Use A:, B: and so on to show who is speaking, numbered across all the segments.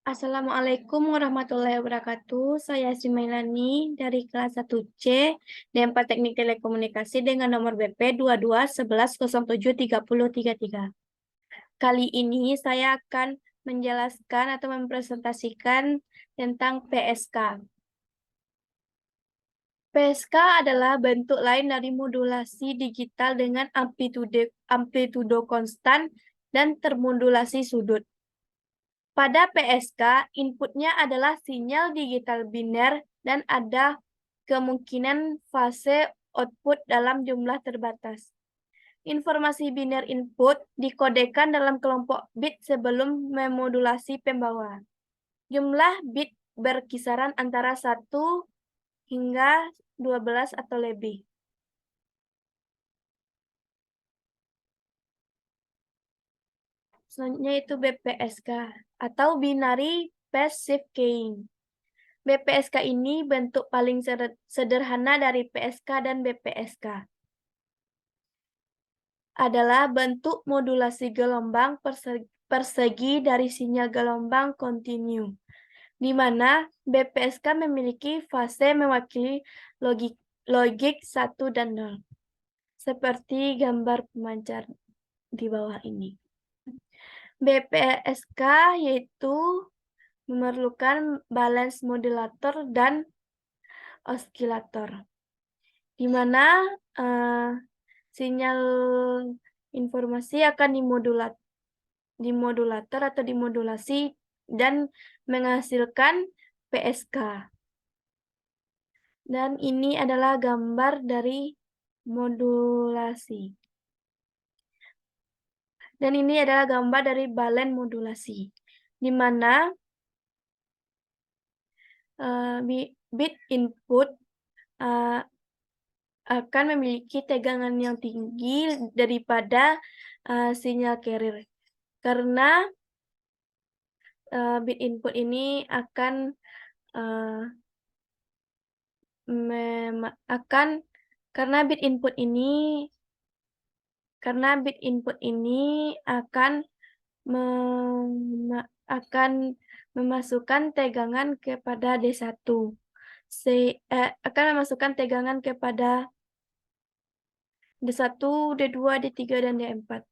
A: Assalamualaikum warahmatullahi wabarakatuh. Saya Sri Mailani dari kelas 1C D4 Teknik Telekomunikasi dengan nomor BP 2211073033. Kali ini saya akan menjelaskan atau mempresentasikan tentang PSK. PSK adalah bentuk lain dari modulasi digital dengan amplitudo konstan dan termodulasi sudut. Pada PSK, inputnya adalah sinyal digital biner dan ada kemungkinan fase output dalam jumlah terbatas. Informasi biner input dikodekan dalam kelompok bit sebelum memodulasi pembawa. Jumlah bit berkisaran antara 1 hingga 12 atau lebih. Selanjutnya itu BPSK atau Binary Phase Keying. BPSK ini bentuk paling sederhana dari PSK dan BPSK. Adalah bentuk modulasi gelombang persegi dari sinyal gelombang kontinu, di mana BPSK memiliki fase mewakili logik 1 dan 0, seperti gambar pemancar di bawah ini. BPSK yaitu memerlukan balance modulator dan osilator, di mana sinyal informasi akan dimodulator atau dimodulasi dan menghasilkan PSK. Dan ini adalah gambar dari modulasi. Dan ini adalah gambar dari balen modulasi, di mana bit input akan memiliki tegangan yang tinggi daripada sinyal carrier, karena bit input ini akan karena bit input ini akan memasukkan tegangan kepada D1. Akan memasukkan tegangan kepada D1, D2, D3, dan D4.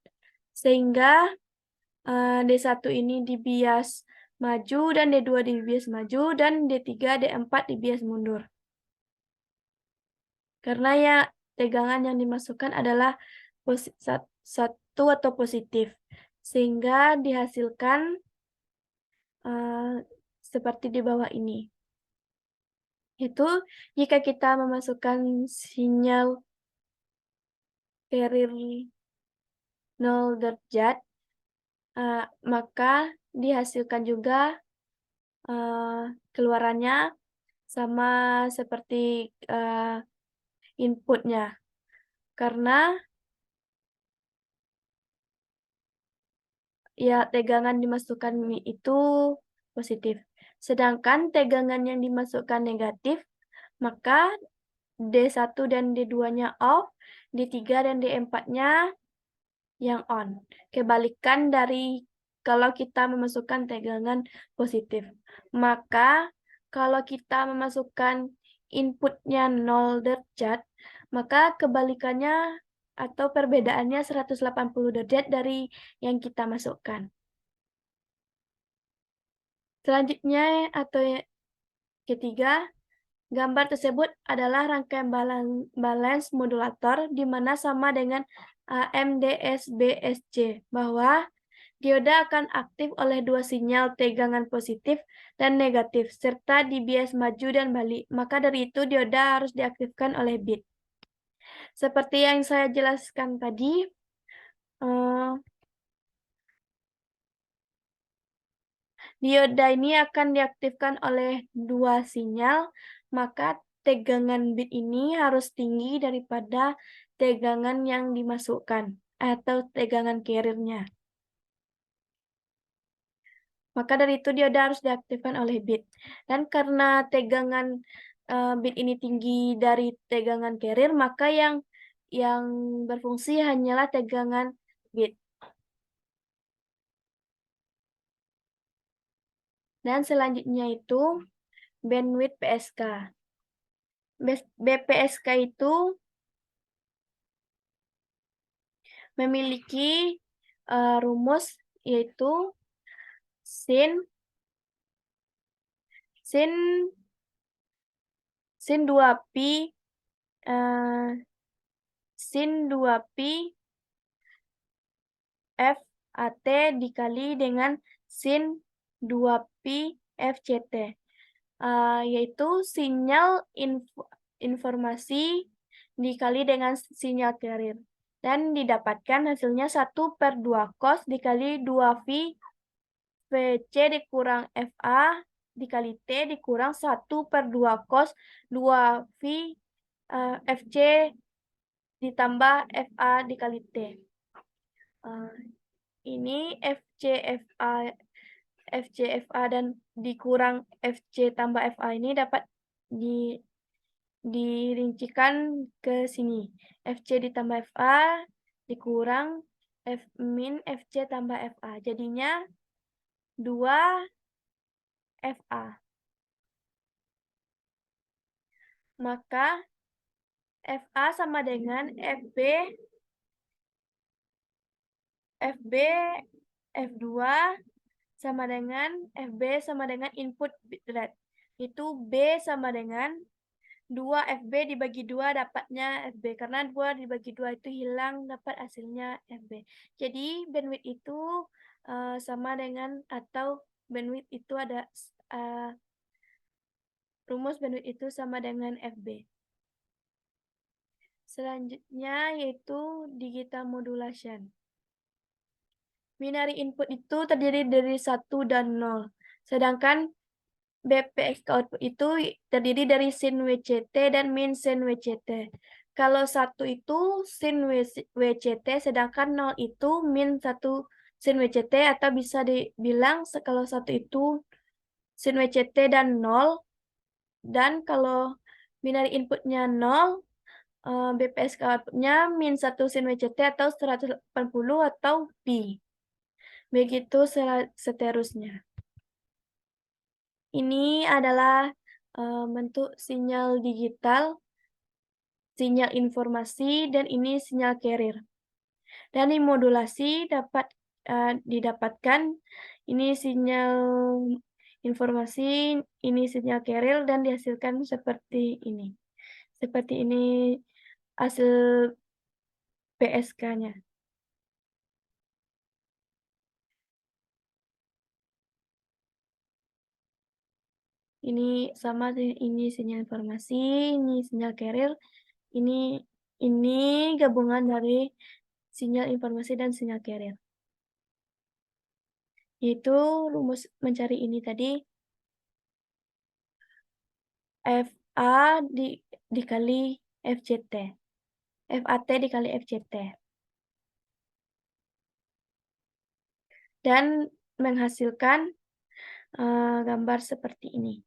A: Sehingga D1 ini dibias maju, dan D2 dibias maju, dan D3, D4 dibias mundur. Karena ya tegangan yang dimasukkan adalah satu atau positif, sehingga dihasilkan seperti di bawah ini. Itu jika kita memasukkan sinyal carrier 0 derajat, maka dihasilkan juga keluarannya sama seperti inputnya, karena ya tegangan dimasukkan itu positif. Sedangkan tegangan yang dimasukkan negatif, maka D1 dan D2-nya off, D3 dan D4-nya yang on. Kebalikan dari kalau kita memasukkan tegangan positif. Maka kalau kita memasukkan inputnya 0 derajat, maka kebalikannya atau perbedaannya 180 derajat dari yang kita masukkan. Selanjutnya atau ketiga, gambar tersebut adalah rangkaian balance modulator di mana sama dengan AMDSBSC, bahwa dioda akan aktif oleh dua sinyal tegangan positif dan negatif, serta dibias maju dan balik. Maka dari itu dioda harus diaktifkan oleh bit. Seperti yang saya jelaskan tadi, dioda ini akan diaktifkan oleh dua sinyal, maka tegangan bit ini harus tinggi daripada tegangan yang dimasukkan atau tegangan carrier-nya. Maka dari itu dioda harus diaktifkan oleh bit. Dan karena tegangan bit ini tinggi dari tegangan carrier, maka yang berfungsi hanyalah tegangan bit. Dan selanjutnya itu bandwidth PSK. BPSK itu memiliki rumus yaitu sin 2pi sin 2pi FAT dikali dengan sin 2pi FCT, yaitu sinyal informasi dikali dengan sinyal carrier. Dan didapatkan hasilnya 1/2 cos dikali 2V VC dikurang FA dikali T dikurang 1/2 cos 2V FC ditambah FA dikali T. Ini FCFA dan dikurang FC tambah FA ini dapat dirincikan ke sini. FC ditambah FA dikurang F min FC tambah FA. Jadinya 2 FA. Maka FA sama dengan FB F2 sama dengan FB sama dengan input bit rate. Itu B sama dengan 2 FB dibagi 2 dapatnya FB. Karena 2 dibagi 2 itu hilang, dapat hasilnya FB. Jadi bandwidth itu sama dengan atau bandwidth itu ada rumus bandwidth itu sama dengan FB. Selanjutnya yaitu digital modulation. Binary input itu terdiri dari 1 dan 0. Sedangkan BPSK output itu terdiri dari sin WCT dan min sin WCT. Kalau 1 itu sin WCT, sedangkan 0 itu min 1 sin WCT, atau bisa dibilang kalau 1 itu sin WCT dan 0, dan kalau binary inputnya 0, BPSK outputnya min 1 sin WCT atau 180 atau pi. Begitu seterusnya. Ini adalah bentuk sinyal digital, sinyal informasi, dan ini sinyal carrier. Dan di modulasi dapat didapatkan ini sinyal informasi, ini sinyal carrier, dan dihasilkan seperti ini. Seperti ini hasil PSK-nya. Ini sama, ini sinyal informasi, ini sinyal carrier, ini gabungan dari sinyal informasi dan sinyal carrier. Yaitu rumus mencari ini tadi, FA dikali FCT. FAT dikali FCT. Dan menghasilkan gambar seperti ini.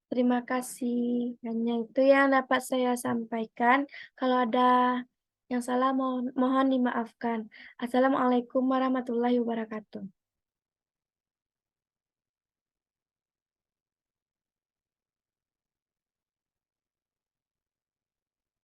A: Terima kasih. Hanya itu yang dapat saya sampaikan. Kalau ada yang salah mohon dimaafkan. Assalamualaikum warahmatullahi wabarakatuh.